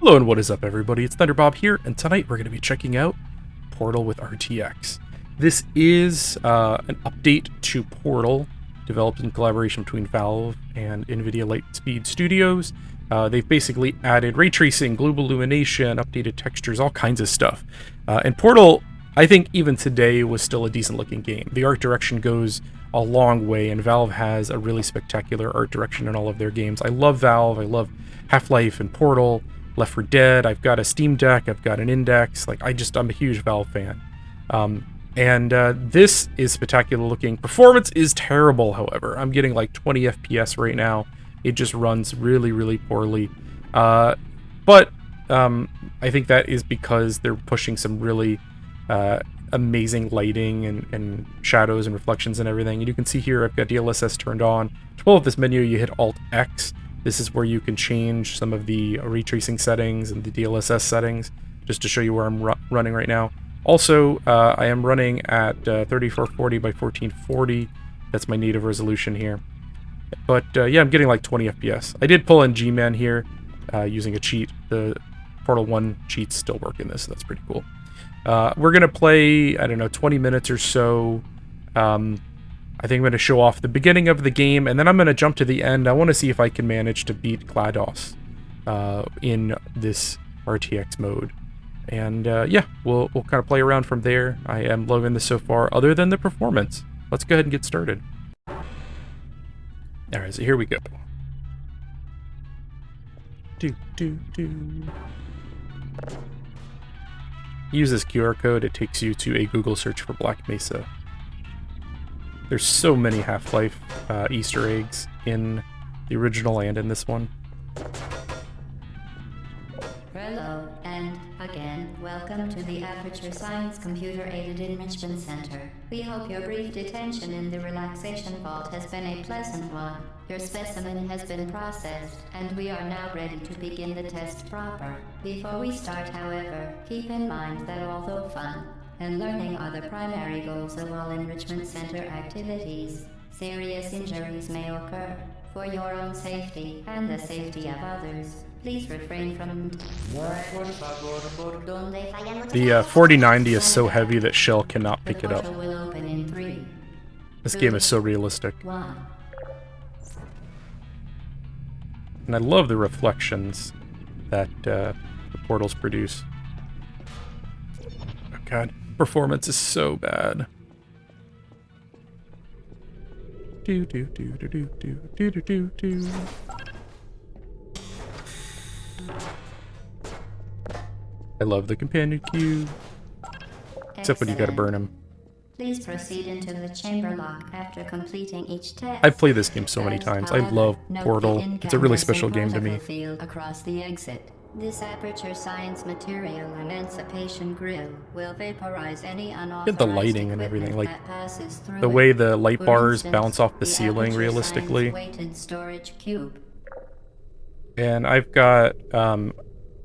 Hello and what is up everybody, it's ThunderBob here, and tonight we're going to be checking out Portal with RTX. This is an update to Portal, developed in collaboration between Valve and NVIDIA Lightspeed Studios. They've basically added ray tracing, global illumination, updated textures, all kinds of stuff. And Portal, I think even today, was still a decent looking game. The art direction goes a long way, and Valve has a really spectacular art direction in all of their games. I love Valve, I love Half-Life and Portal, Left 4 Dead, I've got a Steam Deck, I've got an Index, like I'm a huge Valve fan. This is spectacular looking. Performance is terrible, however. I'm getting like 20 FPS right now. It just runs really, really poorly. I think that is because they're pushing some really amazing lighting and shadows and reflections and everything. And you can see here I've got DLSS turned on. To pull up this menu, you hit Alt-X. This is where you can change some of the ray tracing settings and the DLSS settings, just to show you where I'm running right now. Also, I am running at 3440 by 1440. That's my native resolution here. But yeah, I'm getting like 20 FPS. I did pull in G-Man here using a cheat. The Portal 1 cheats still work in this, so that's pretty cool. We're going to play, I don't know, 20 minutes or so. I think I'm going to show off the beginning of the game, and then I'm going to jump to the end. I want to see if I can manage to beat GLaDOS in this RTX mode. And yeah, we'll kind of play around from there. I am loving this so far, other than the performance. Let's go ahead and get started. Alright, so here we go. Use this QR code, it takes you to a Google search for Black Mesa. There's so many Half-Life Easter eggs in the original and in this one. Hello, and again, welcome to the Aperture Science Computer-Aided Enrichment Center. We hope your brief detention in the relaxation vault has been a pleasant one. Your specimen has been processed, and we are now ready to begin the test proper. Before we start, however, keep in mind that although fun and learning are the primary goals of all Enrichment Center activities, serious injuries may occur. For your own safety and the safety of others, please refrain from... The 4090 is so heavy that Shell cannot pick it up. Will open in 3, This game is so realistic. 1. And I love the reflections that the portals produce. Oh god, performance is so bad. Do do do do do do do do do do. I love the companion cube. Except when you gotta burn him. Please proceed into the chamber lock after completing each test. I've played this game so many times. I love Portal. It's a really special game to me. Field across the exit. This Aperture Science Material Emancipation Grill will vaporize any unauthorized Get the lighting and everything, like that passes through the way it. the light For bars instance, bounce off the the ceiling Aperture realistically. Science weighted storage cube. And I've got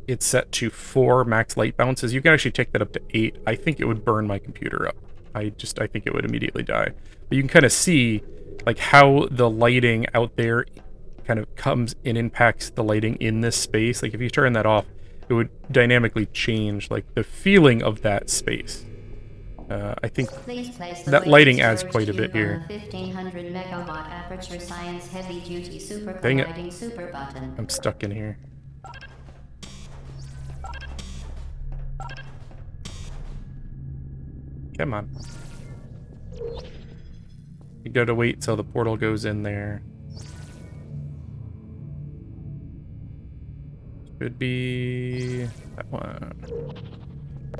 it set to 4 max light bounces. You can actually take that up to 8. I think it would burn my computer up. I think it would immediately die. But you can kind of see like how the lighting out there kind of comes and impacts the lighting in this space. Like if you turn that off, it would dynamically change like the feeling of that space. I think that lighting adds quite a bit here. 1500 megawatt Aperture Science heavy duty super Dang it. colliding super button. I'm stuck in here. Come on. You gotta wait till the portal goes in there. Should be that one.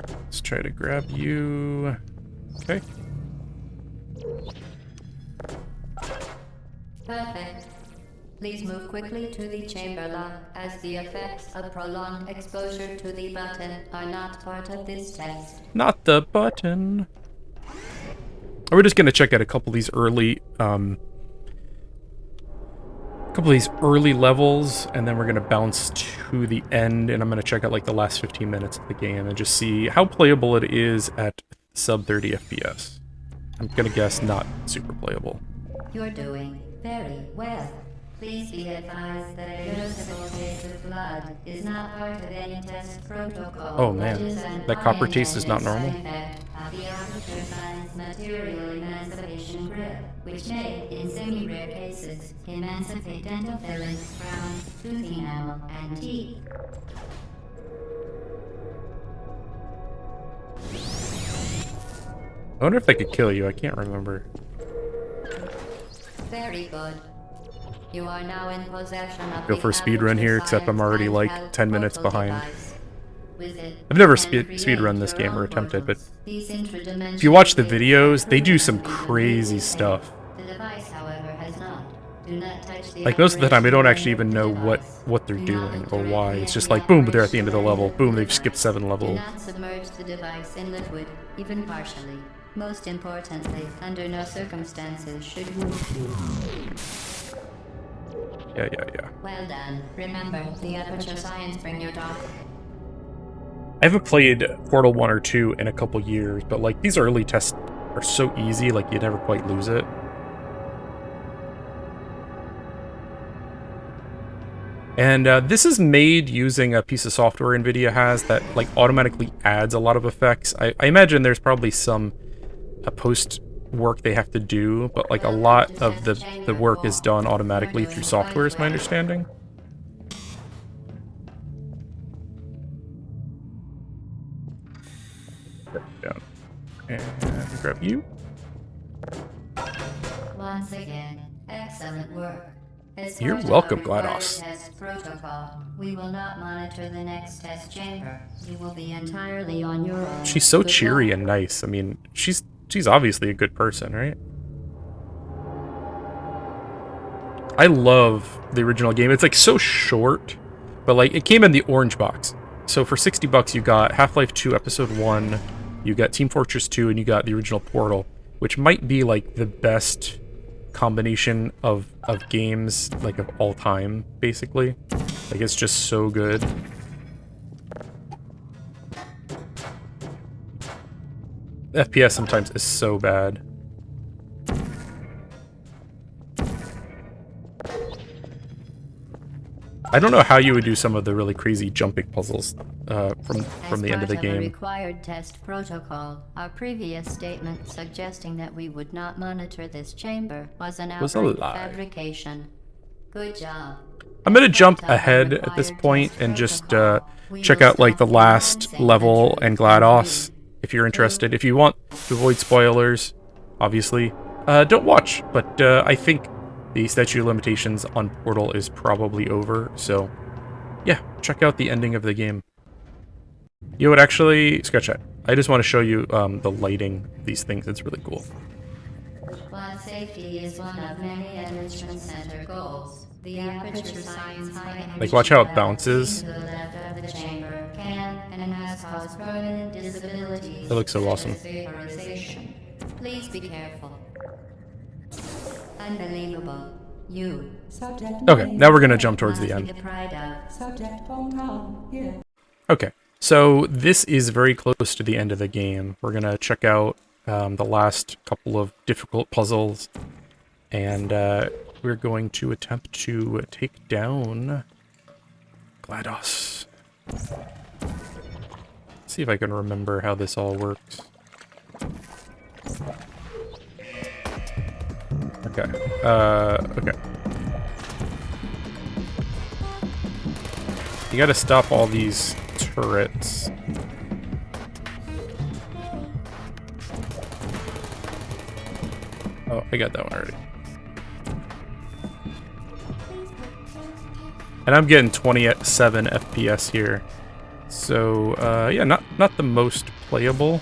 Let's try to grab you. Okay. Perfect. Please move quickly to the chamber lock, as the effects of prolonged exposure to the button are not part of this test. Not the button. We're just gonna check out a couple of these early levels, and then we're gonna bounce to the end, and I'm gonna check out like the last 15 minutes of the game and just see how playable it is at sub 30 FPS. I'm gonna guess not super playable. You're doing very well. Please be advised that a noticeable taste of blood is not part of any test protocol. Oh man, that copper taste is not normal? The Aperture Science Material Emancipation Grip, which may, in semi-rare cases, emancipate dental fillings, crowns, tooth enamel, and teeth. I wonder if they could kill you. I can't remember. Very good. You are now in possession of Go for a speed run here, except I'm already like 10 minutes behind. I've never speed run this game or attempted, but if you watch the videos, they do some crazy stuff. Like most of the time, I don't actually even know what they're doing or why. It's just like, boom, they're at the end of the level. Boom, they've skipped 7 levels. Do not submerge the device in liquid, even partially. Most importantly, under no circumstances should you... Yeah. Well done. Remember, the Aperture Science bring your dock. I haven't played Portal 1 or 2 in a couple years, but like these early tests are so easy, like you never quite lose it. And this is made using a piece of software NVIDIA has that like automatically adds a lot of effects. I imagine there's probably some post work they have to do, but like a lot of the work is done automatically through software, is my understanding. Down. And grab you. Once again, excellent work. You're welcome, GLaDOS. Test protocol. We will not monitor the next test chamber. You will be entirely on your own. She's so cheery and nice. I mean, she's obviously a good person, right? I love the original game. It's like so short, but like it came in the orange box. So for 60 bucks, you got Half-Life 2 Episode 1, you got Team Fortress 2, and you got the original Portal, which might be like the best combination of games like of all time, basically. Like it's just so good. FPS sometimes is so bad. I don't know how you would do some of the really crazy jumping puzzles from the end of the game. As required test protocol, our previous statement suggesting that we would not monitor this chamber was an outright fabrication. Good job. I'm gonna jump ahead at this point and just check out like the last level and GLaDOS if you're interested. If you want to avoid spoilers, obviously, don't watch. But I think the statute of limitations on Portal is probably over, so yeah, check out the ending of the game. You would actually scratch that. I just want to show you the lighting of these things. It's really cool. While safety is one of many enrichment center goals, the Aperture Science like watch how it bounces. That looks so awesome. Please be careful. Unbelievable. You. Okay, now we're gonna jump towards the end. Okay, so this is very close to the end of the game. We're gonna check out the last couple of difficult puzzles, and we're going to attempt to take down GLaDOS. Let's see if I can remember how this all works. Okay. Okay. You gotta stop all these turrets. Oh, I got that one already. And I'm getting 27 FPS here. So, yeah, not the most playable.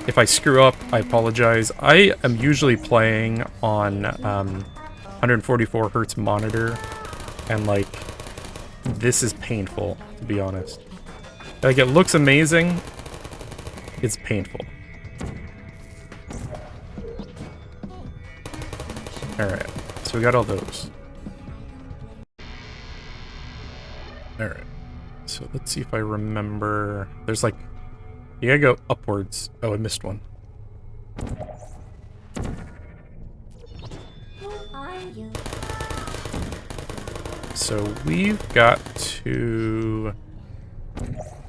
If I screw up, I apologize. I am usually playing on 144 hertz monitor, and like, this is painful, to be honest. Like, it looks amazing. It's painful. Alright, so we got all those. Alright, so let's see if I remember. There's like, you gotta go upwards. Oh, I missed one. Who are you? so we've got to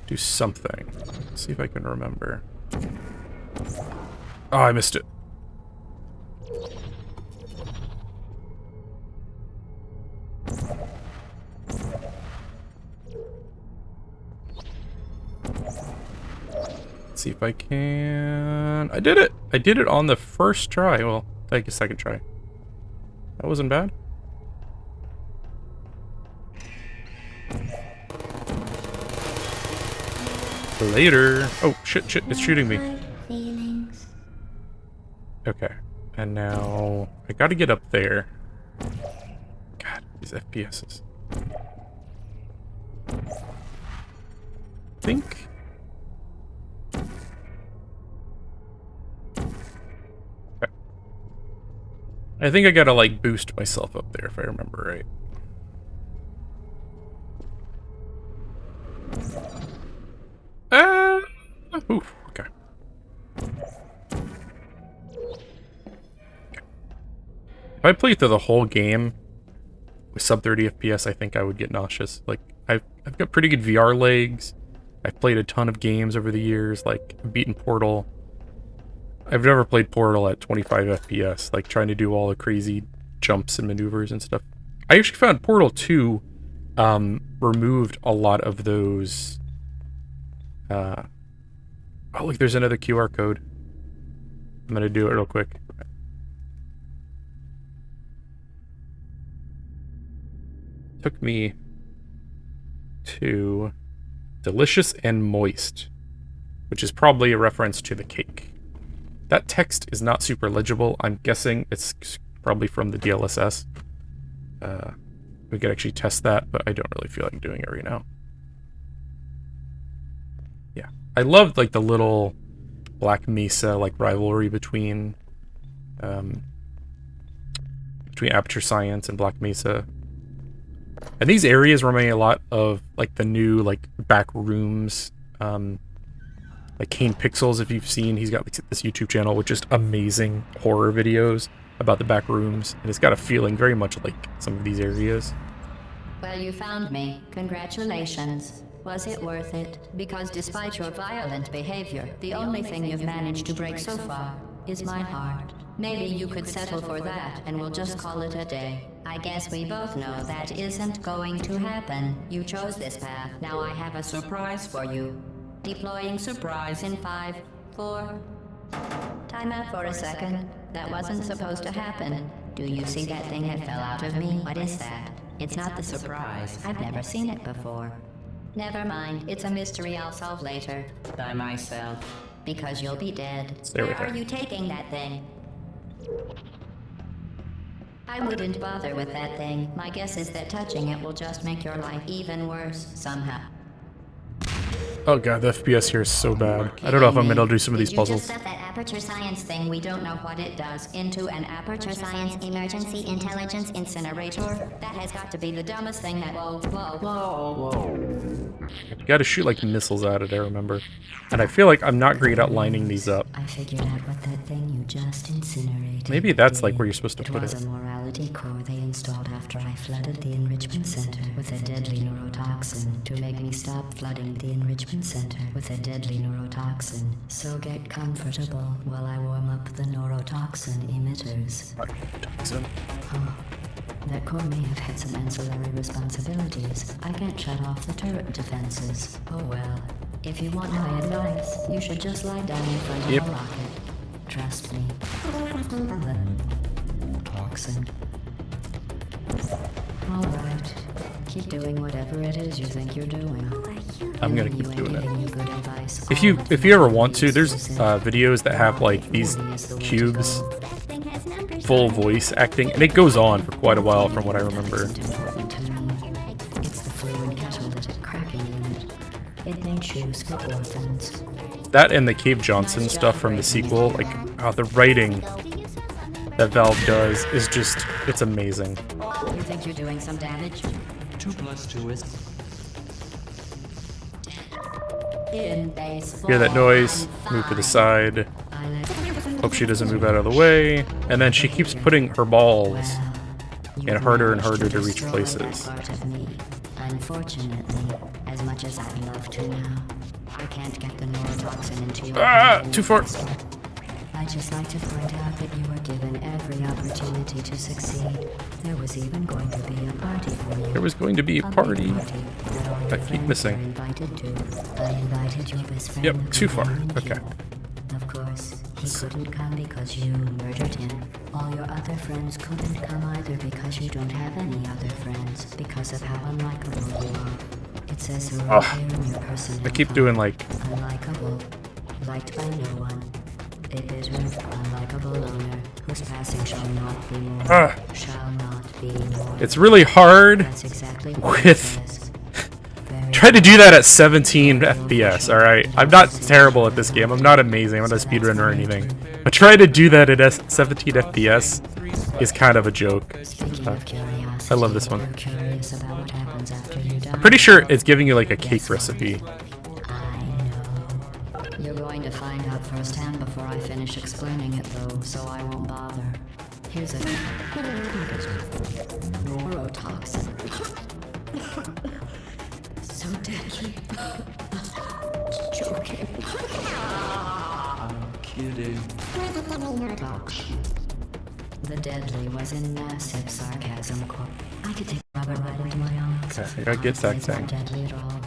do something. Let's see if I can remember. Oh, I missed it. Let's see if I can... I did it! I did it on the first try. Well, take a second try. That wasn't bad. Later. Oh, shit, it's shooting me. Okay. And now I gotta get up there. God, these FPSs. Think. Okay. I think I gotta like boost myself up there if I remember right. Ooh, okay. If I played through the whole game with sub 30 FPS, I think I would get nauseous. Like, I've got pretty good VR legs. I've played a ton of games over the years, like beaten Portal. I've never played Portal at 25 FPS, like trying to do all the crazy jumps and maneuvers and stuff. I actually found Portal 2 removed a lot of those... Oh, look, there's another QR code. I'm gonna do it real quick. Took me to delicious and moist, which is probably a reference to the cake. That text is not super legible. I'm guessing it's probably from the DLSS. We could actually test that, but I don't really feel like doing it right now. Yeah, I loved like the little Black Mesa like rivalry between Aperture Science and Black Mesa. And these areas remind me a lot of like the new like back rooms, like Kane Pixels. If you've seen, he's got this YouTube channel with just amazing horror videos about the back rooms, and it's got a feeling very much like some of these areas. Well, you found me. Congratulations. Was it worth it? Because despite your violent behavior, the only thing you've managed to break so far is my heart. Maybe you could settle for that, and we'll just call it a day. I guess we both know that isn't going to happen. You chose this path. Now I have a surprise for you. Deploying surprise in 5, 4... Time out for a second. That wasn't supposed to happen. Do you see that thing that fell out of me? What is that? It's not the surprise. I've never seen it before. Never mind. It's a mystery I'll solve later. By myself. Because you'll be dead. Where are you taking that thing? I wouldn't bother with that thing. My guess is that touching it will just make your life even worse, somehow. Oh god, the FPS here is so bad. I don't know if I'm gonna do some of these puzzles. You just set that Aperture Science thing, we don't know what it does, into an Aperture Science Emergency Intelligence Incinerator? That has got to be the dumbest thing that... Whoa. You gotta shoot like missiles at it, I remember. And I feel like I'm not great at lining these up. I figured out what that thing you just incinerated. Maybe that's like where you're supposed to put it. It was a morality core they installed after I flooded the enrichment center with a deadly neurotoxin to make me stop flooding the enrichment center with a deadly neurotoxin. So get comfortable while I warm up the neurotoxin emitters. Toxin. Oh, that core may have had some ancillary responsibilities. I can't shut off the turret defenses. Oh well. If you want my advice, you should just lie down in front of a rocket. Trust me. Toxin. Alright. Keep doing whatever it is you think you're doing. I'm gonna keep doing it. If you ever want to, there's videos that have like these cubes full voice acting, and it goes on for quite a while from what I remember. It's the fluid catalytic cracking unit. It makes use for orphans. That and the Cave Johnson stuff from the sequel, like the writing that Valve does is just, it's amazing. You think you're doing some damage? 2 + 2 is... Hear that noise, move to the side. Hope she doesn't move out of the way. And then she keeps putting her balls and harder and harder to reach places. Part of me. Unfortunately, as much as I'd love to now, I can't get the neurotoxin into your brain. Too far. I'd just like to point out that you were given every opportunity to succeed. There was even going to be a party for you. There was going to be a party. That all your I keep friends missing. were invited to. I invited your best friend. Yep, too far. Okay. Of course, he couldn't come because you murdered him. All your other friends couldn't come either because you don't have any other friends because of how unlikable you are. It says so right here in your personal I keep doing like... unlikable, liked by no one. A bitter, unlikable loner whose passing shall not be more. Shall not be more. It's really hard That's exactly what with... it says. Try to do that at 17 FPS, alright? I'm not terrible at this game. I'm not amazing. I'm not a speedrunner or anything. But trying to do that at 17 FPS is kind of a joke. I love this one. I'm pretty sure it's giving you like a cake recipe. I know. You're going to find out firsthand before I finish explaining it, though, so I won't bother. Here's a neurotoxin. So deadly. Joking. I'm kidding. The deadly was in massive sarcasm. I could take rubber right into my arms. Okay, I gotta get that It's not thing. deadly at all.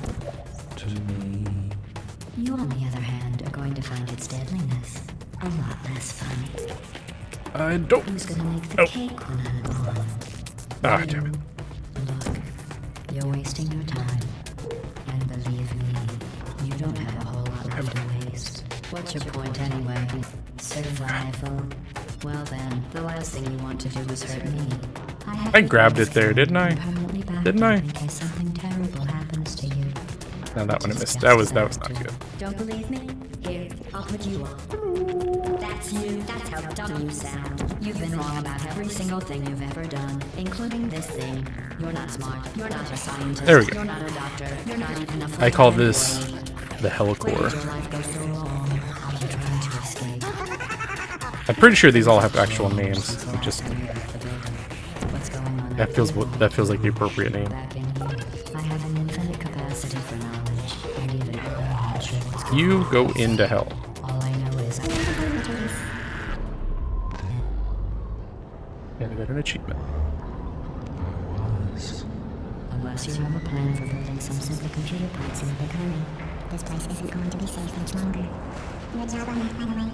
To me. You, on the other hand, are going to find its deadliness a lot less fun. I don't... Who's gonna make the cake when I'm gone? Ah, damn it. Look, you're wasting your time. And believe me, you don't have a whole lot left to waste. What's your point anyway? Survival. Well then, the last thing you want to do is hurt me. I grabbed it there, didn't I? Didn't I? In case something terrible happens to you. No, that one I missed. That was not good. Don't believe me? Here, I'll put you on. That's you. That's how dumb you sound. You've been wrong about every single thing you've ever done, including this thing. You're not smart. You're not a scientist. There we go. You're not a doctor. You're not even a I call full-time this employee. the Where did Helicore. your life go so wrong? Are you trying to escape? I'm pretty sure these all have actual names. I'm just... What's going on? That feels like the appropriate name. Back in here. I have an infinite capacity for knowledge, and even I'm not sure what's going You on. go into hell. All I know is And I got an achievement. unless you have a plan for building some simple computer parts in a big hurry, this place isn't going to be safe much longer. Good job on that, by the way.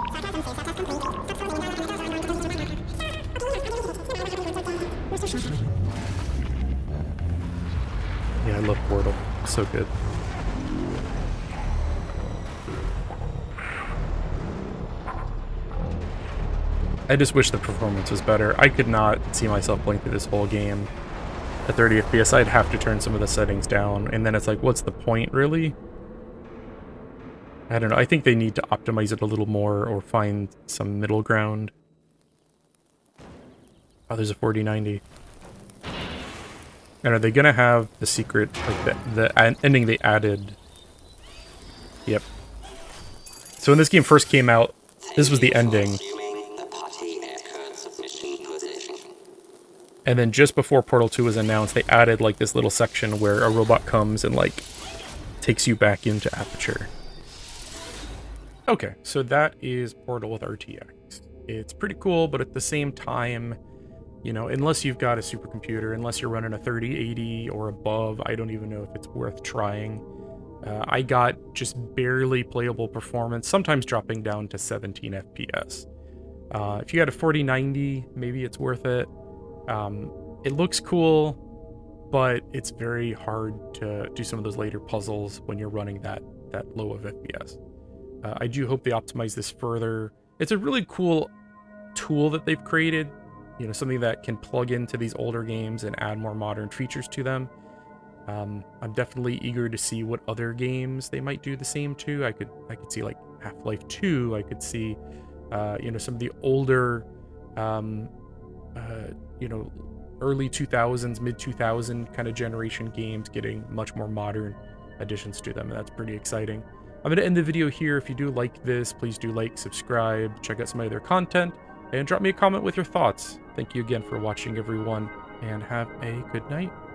Yeah, I love Portal. So good. I just wish the performance was better. I could not see myself playing through this whole game at 30 FPS. I'd have to turn some of the settings down, and then it's like, what's the point, really? I don't know. I think they need to optimize it a little more or find some middle ground. Oh, there's a 4090. And are they gonna have the secret, like the ending they added? Yep. So when this game first came out, this was the ending. And then just before Portal 2 was announced, they added like this little section where a robot comes and like takes you back into Aperture. Okay, so that is Portal with RTX. It's pretty cool, but at the same time, you know, unless you've got a supercomputer, unless you're running a 3080 or above, I don't even know if it's worth trying. I got just barely playable performance, sometimes dropping down to 17 FPS. If you got a 4090, maybe it's worth it. It looks cool, but it's very hard to do some of those later puzzles when you're running that low of FPS. I do hope they optimize this further. It's a really cool tool that they've created, you know, something that can plug into these older games and add more modern features to them. I'm definitely eager to see what other games they might do the same to. I could see like Half-Life 2. I could see, you know, some of the older, you know, early 2000s, mid 2000 kind of generation games getting much more modern additions to them, and that's pretty exciting. I'm going to end the video here. If you do like this, please do like, subscribe, check out some of their content, and drop me a comment with your thoughts. Thank you again for watching, everyone. and have a good night.